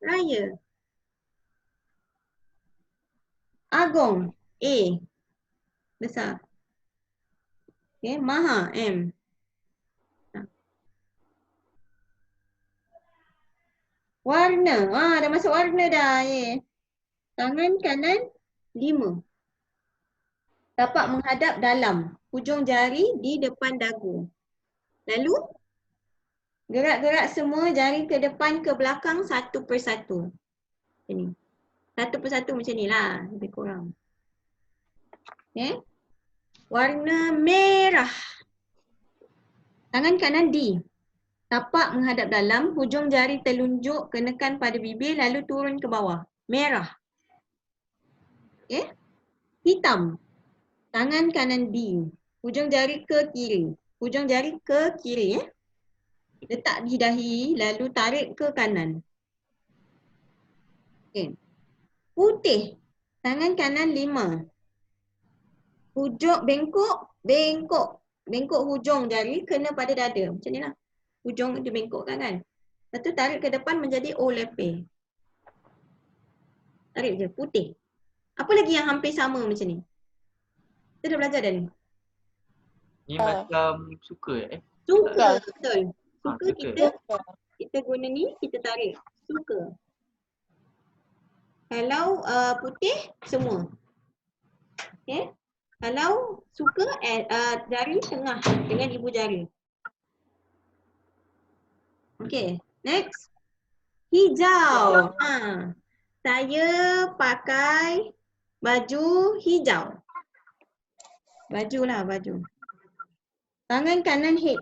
raya. Agung. A. Besar. Okay. Maha. M. Warna. Dah masuk warna dah. Tangan kanan 5. Tapak menghadap dalam. Hujung jari di depan dagu. Lalu gerak-gerak semua jari ke depan ke belakang satu persatu. Macam ni. Satu persatu macam ni lah. Lebih kurang. Okay. Warna merah. Tangan kanan D. Tapak menghadap dalam. Hujung jari telunjuk kenakan pada bibir lalu turun ke bawah. Merah. Okay. Hitam. Tangan kanan D. Hujung jari ke kiri. Hujung jari ke kiri. Letak di dahi lalu tarik ke kanan. Okay. Putih. Tangan kanan 5. Hujung bengkok. Bengkok hujung jari kena pada dada. Macam ni lah. Hujung dia bengkokkan kan. Lepas tu tarik ke depan menjadi O lepeh. Tarik je. Putih. Apa lagi yang hampir sama macam ni? Kita dah belajar dah ni. Ni macam suka Suka. Betul. Suka suka. kita guna ni, kita tarik. Suka. Kalau putih, semua. Okay. Kalau suka, jari tengah dengan ibu jari. Okay. Next. Hijau. Saya pakai baju hijau. Baju lah, baju. Tangan kanan H.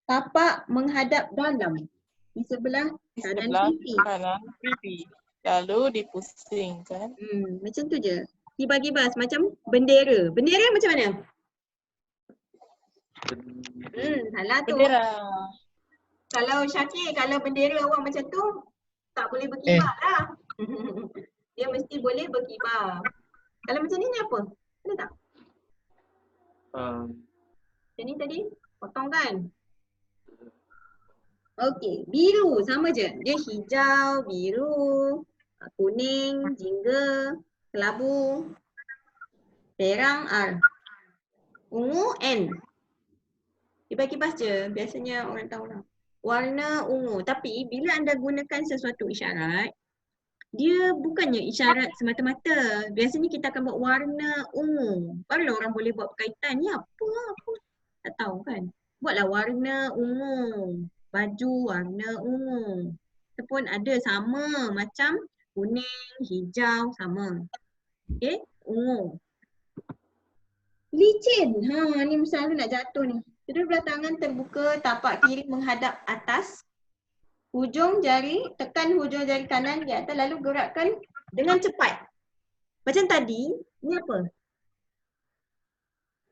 Tapak menghadap dalam. Di sebelah kanan pipi. Kanan pipi. Lalu dipusingkan. Macam tu je. Gibas-gibas macam bendera. Bendera macam mana? Salah tu. Bendera. Kalau Syakir, kalau bendera awak macam tu, tak boleh berkibar lah. Dia mesti boleh berkibar. Kalau macam ni apa? Ada tak? Macam ni tadi, potong kan? Okey, biru sama je. Dia hijau, biru, kuning, jingga, kelabu, perang R. Ungu N. Kibas-kibas je, biasanya orang tahu lah. Warna ungu. Tapi bila anda gunakan sesuatu isyarat, dia bukannya isyarat semata-mata. Biasanya kita akan buat warna ungu. Barulah orang boleh buat berkaitan. Ni apa? Tak tahu kan. Buatlah warna ungu. Baju warna ungu. Kita pun ada sama macam kuning, hijau sama. Okay, ungu. Licin. Ni misalnya nak jatuh ni. Kedua belah tangan terbuka, tapak kiri menghadap atas. Hujung jari, tekan hujung jari kanan di atas lalu gerakkan dengan cepat. Macam tadi, ni apa?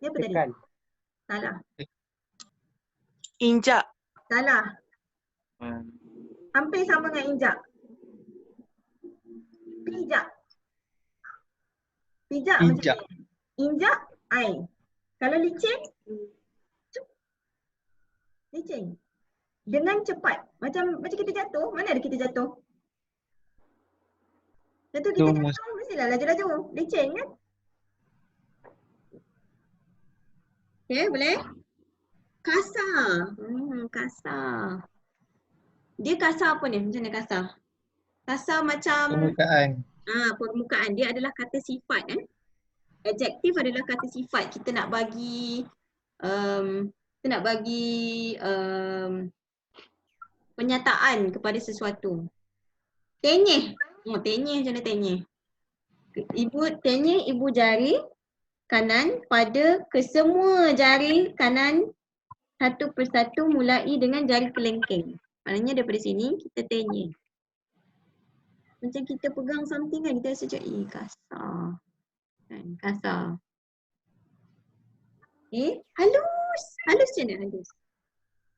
Ni apa tadi? Salah. Injak. Salah. Hampir sama dengan injak. Pijak. Pijak macam ni. Injak, air. Kalau licin, licin. Dengan cepat. Macam kita jatuh, mana ada kita jatuh? Lepas tu kita Rumus. jatuh mestilah laju-laju. Leceh kan? Okay, boleh? Kasar. Kasar. Dia kasar apa ni? Macam mana kasar? Kasar macam Permukaan. permukaan. Dia adalah kata sifat Adjektif adalah kata sifat. Kita nak bagi penyataan kepada sesuatu. Tenyeh. Tenyeh macam mana tenyeh? Tenyeh ibu jari kanan pada kesemua jari kanan satu persatu mulai dengan jari kelengking. Maknanya daripada sini kita tenyeh. Macam kita pegang something kan, kita rasa macam kasar. Kan, kasar. Halus. Halus macam mana halus?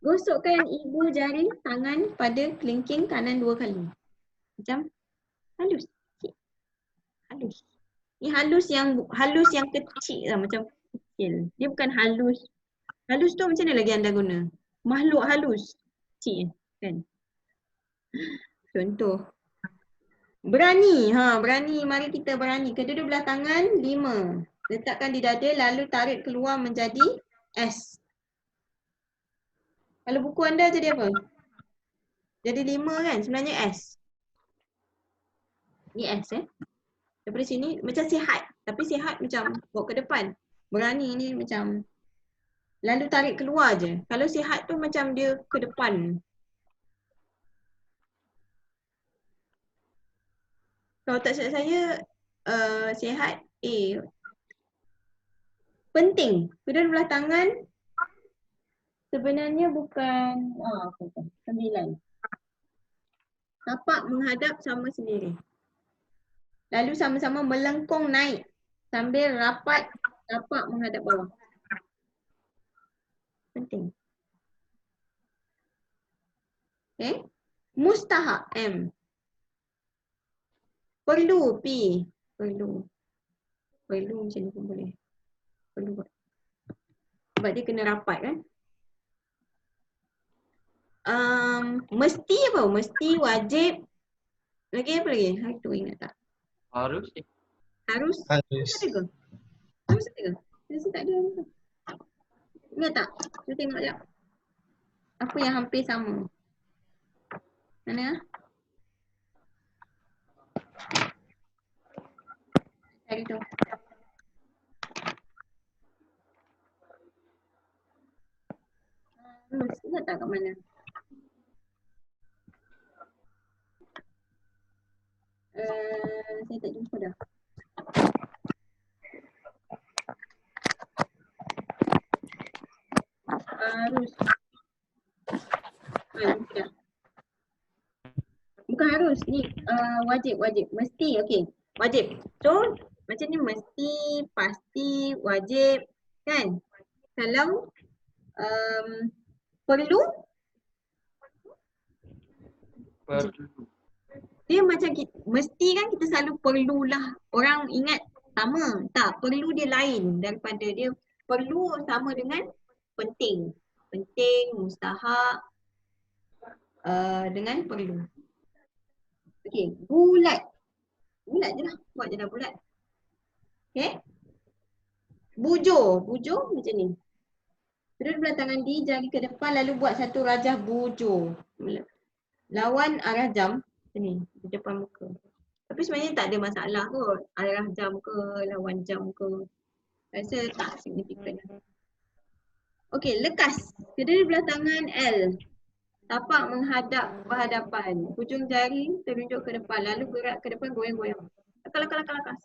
Gosokkan ibu jari tangan pada kelingking kanan 2 kali. Macam halus. Halus. Ni halus yang kecil lah, macam kecil. Dia bukan halus. Halus tu macam mana lagi anda guna? Makhluk halus. Kecil kan? Contoh. Berani. Berani. Mari kita berani. Kedua belah tangan 5. Letakkan di dada lalu tarik keluar menjadi S. Kalau buku anda jadi apa? Jadi 5 kan? Sebenarnya S. Ni S Daripada sini macam sihat. Tapi sihat macam bawa ke depan. Berani ni macam lalu tarik keluar je. Kalau sihat tu macam dia ke depan. Kalau tak silap saya, sihat A. Penting. Kedua belah tangan sebenarnya bukan 9. Tapak menghadap sama sendiri. Lalu sama-sama melengkung naik sambil rapat tapak menghadap bawah. Penting. Okay. Mustahak M. Perlu P. Perlu macam ni pun boleh. Perlu buat. Sebab dia kena rapat kan. Mesti apa? Mesti, wajib. Lagi apa lagi? Itu ingat tak? Harus. Harus. Halus. Ada ke? Harus ada ke? Rasa tak ada. Ingat tak? Kita tengok sekejap. Apa yang hampir sama? Mana? Cari tu. Ingat tak kat mana? Saya tak jumpa dah. Harus. Jumpa dah. Bukan harus, ni wajib. Mesti, okey. Wajib. So, macam ni mesti, pasti, wajib. Kan? Kalau perlu, dia macam mesti kan kita selalu perlulah. Orang ingat sama. Tak, perlu dia lain daripada dia. Perlu sama dengan penting. Penting, mustahak dengan perlu. Okey, bulat. Bulat je lah. Buat je dah bulat. Okay. Bujur. Bujur macam ni. Kedua belah tangan di jari ke depan lalu buat satu rajah bujur. Lawan arah jam. Ni, di depan muka. Tapi sebenarnya tak ada masalah kot. Arah jam ke, lawan jam ke. Rasa tak signifikan. Okey, lekas. Kedua belah tangan L. Tapak menghadap berhadapan. Hujung jari terunjuk ke depan. Lalu gerak ke depan, goyang-goyang. Lekas.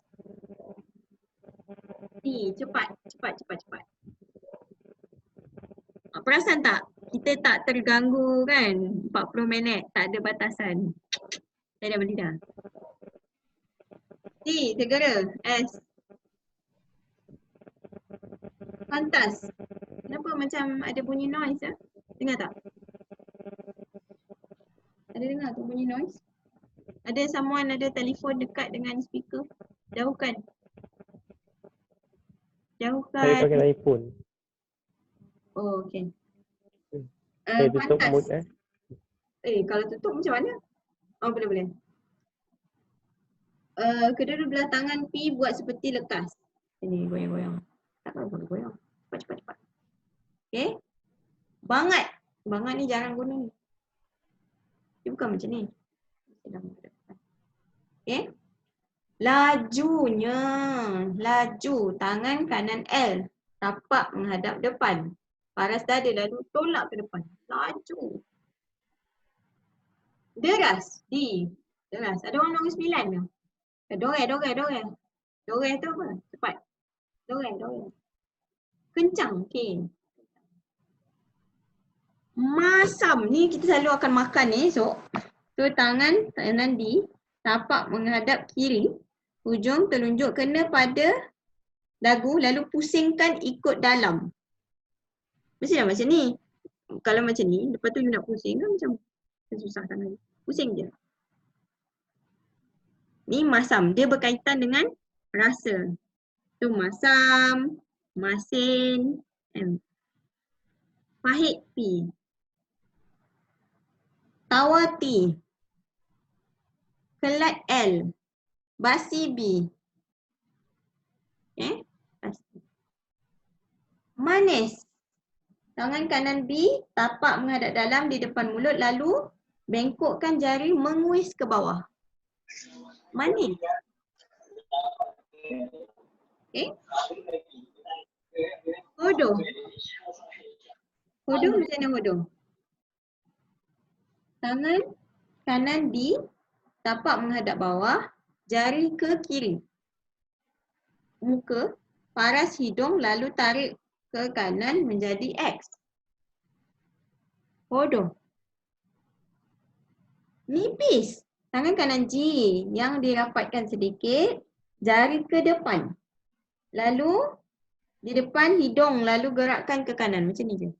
Ni, cepat. Perasan tak? Kita tak terganggu kan? 40 minit. Tak ada batasan. Saya dah beli dah. T, segera. S. Pantas. Kenapa macam ada bunyi noise ya? Dengar tak? Ada dengar tu bunyi noise? Ada someone ada telefon dekat dengan speaker? Jauhkan. Saya pakai iPhone. Oh, okey. Saya tutup Pantas. mute Kalau tutup macam mana? Oh, boleh. kedua belah tangan P buat seperti lekas. Ini goyang-goyang. Tak apa goyang. Cepat. Okay. Bangat. Bangat ni jarang guna ni. Dia bukan macam ni. Okay. Lajunya. Laju. Tangan kanan L. Tapak menghadap depan. Paras dada lalu tolak ke depan. Laju. Deras. D. Deras. Ada orang nombor 9 tu. Doreh. Doreh tu apa? Cepat. Doreh. Kencang. Okay. Masam. Ni kita selalu akan makan ni esok. So tangan D. Tapak menghadap kiri. Hujung telunjuk kena pada dagu lalu pusingkan ikut dalam. Mesti dah macam ni. Kalau macam ni, lepas tu you nak pusing kan macam susah sangat. Pusing je. Ni masam. Dia berkaitan dengan rasa. Tu masam, masin, M. Pahit P. Tawati. Kelat L. Basi B. Okay. Basi. Manis. Tangan kanan B, tapak menghadap dalam di depan mulut lalu bengkokkan jari menguis ke bawah. Manis. Okay. Hodoh. Hodoh macam mana hodoh? Tangan kanan D, tapak menghadap bawah, jari ke kiri. Muka, paras hidung lalu tarik ke kanan menjadi X. Hodoh. Nipis. Tangan kanan G yang dirapatkan sedikit, jari ke depan. Lalu di depan hidung lalu gerakkan ke kanan macam ni je.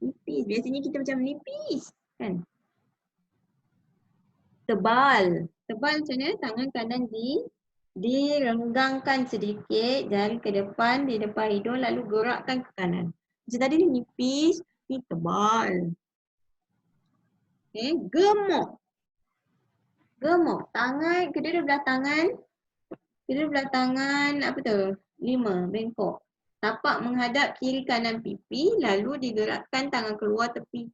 Nipis. Biasanya kita macam nipis kan. Tebal. Tebal macam mana? Tangan kanan G direnggangkan sedikit, jari ke depan, di depan hidung lalu gerakkan ke kanan. Macam tadi ni nipis, ni tebal. Okay, gemuk. Gemuk. Tangan, kedua belah tangan apa tu? 5, bengkok. Tapak menghadap kiri kanan pipi, lalu digerakkan tangan keluar tepi.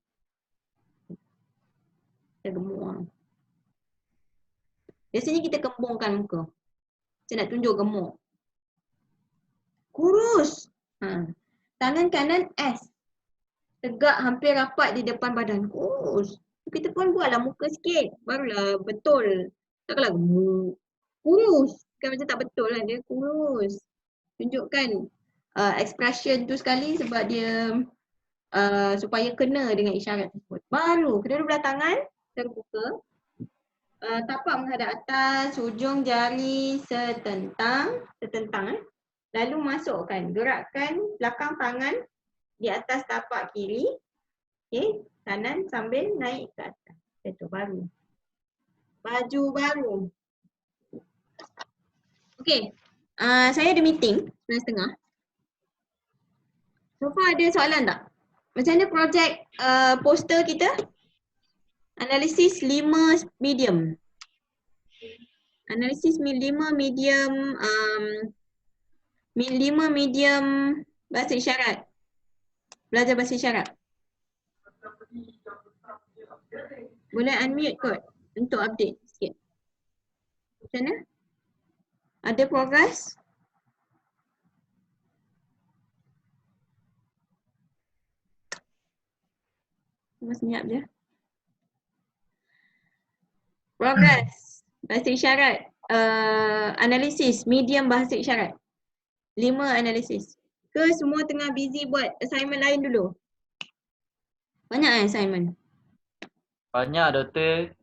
Kita gemuk. Biasanya kita kembungkan muka. Saya nak tunjuk gemuk. Kurus. Tangan kanan S. Tegak hampir rapat di depan badan. Kurus. Kita pun buatlah muka sikit. Barulah betul. Takkanlah gemuk. Kurus. Kan macam tak betul lah. Dia kurus. Tunjukkan expression tu sekali sebab dia supaya kena dengan isyarat tersebut. Baru kedua belah tangan terbuka. Tapak menghadap atas, hujung jari setentang. Lalu masukkan, gerakkan belakang tangan di atas tapak kiri. Okay, kanan sambil naik ke atas. Itu baru. Baju baru. Okay, saya ada meeting 9:30. So far ada soalan tak? Macam mana projek poster kita? Analisis 5 medium. Analisis 5 medium 5 medium bahasa isyarat. Belajar bahasa isyarat. Boleh unmute kot untuk update sikit. Macam mana? Ada progress? Cuma senyap je. Progress. Bahasa isyarat. Analisis. Medium bahasa isyarat. 5 analisis. Ke semua tengah busy buat assignment lain dulu? Banyak assignment? Banyak doktor.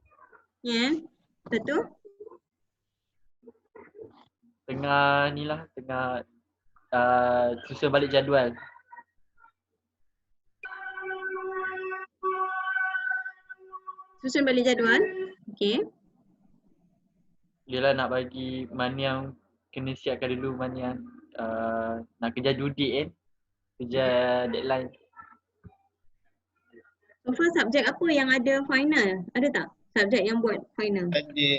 Ya. Yeah. Betul? Tengah ni lah, tengah susun balik jadual. Susun balik jadual. Okay. Yelah nak bagi mana yang kena siapkan dulu, mana yang nak kejar due date kejar deadline. So far subjek apa yang ada final? Ada tak subjek yang buat final? Ada.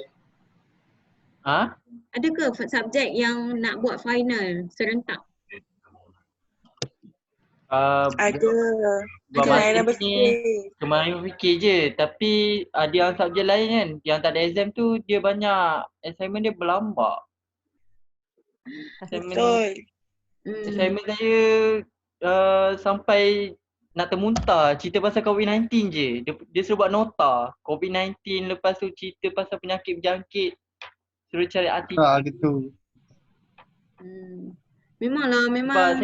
Ha? Ada ke subjek yang nak buat final serentak? Ada. Buat Ada layanan masa ni bersih. kemarin fikir je. Tapi ada yang subjek lain kan. Yang tak ada exam tu dia banyak assignment dia berlambak. Betul. Assignment saya sampai nak termuntah. Cerita pasal COVID-19 je. Dia suruh buat nota. COVID-19 lepas tu cerita pasal penyakit berjangkit. Suruh cari artikel. Gitu. Memanglah, memang.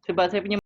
Sebab saya punya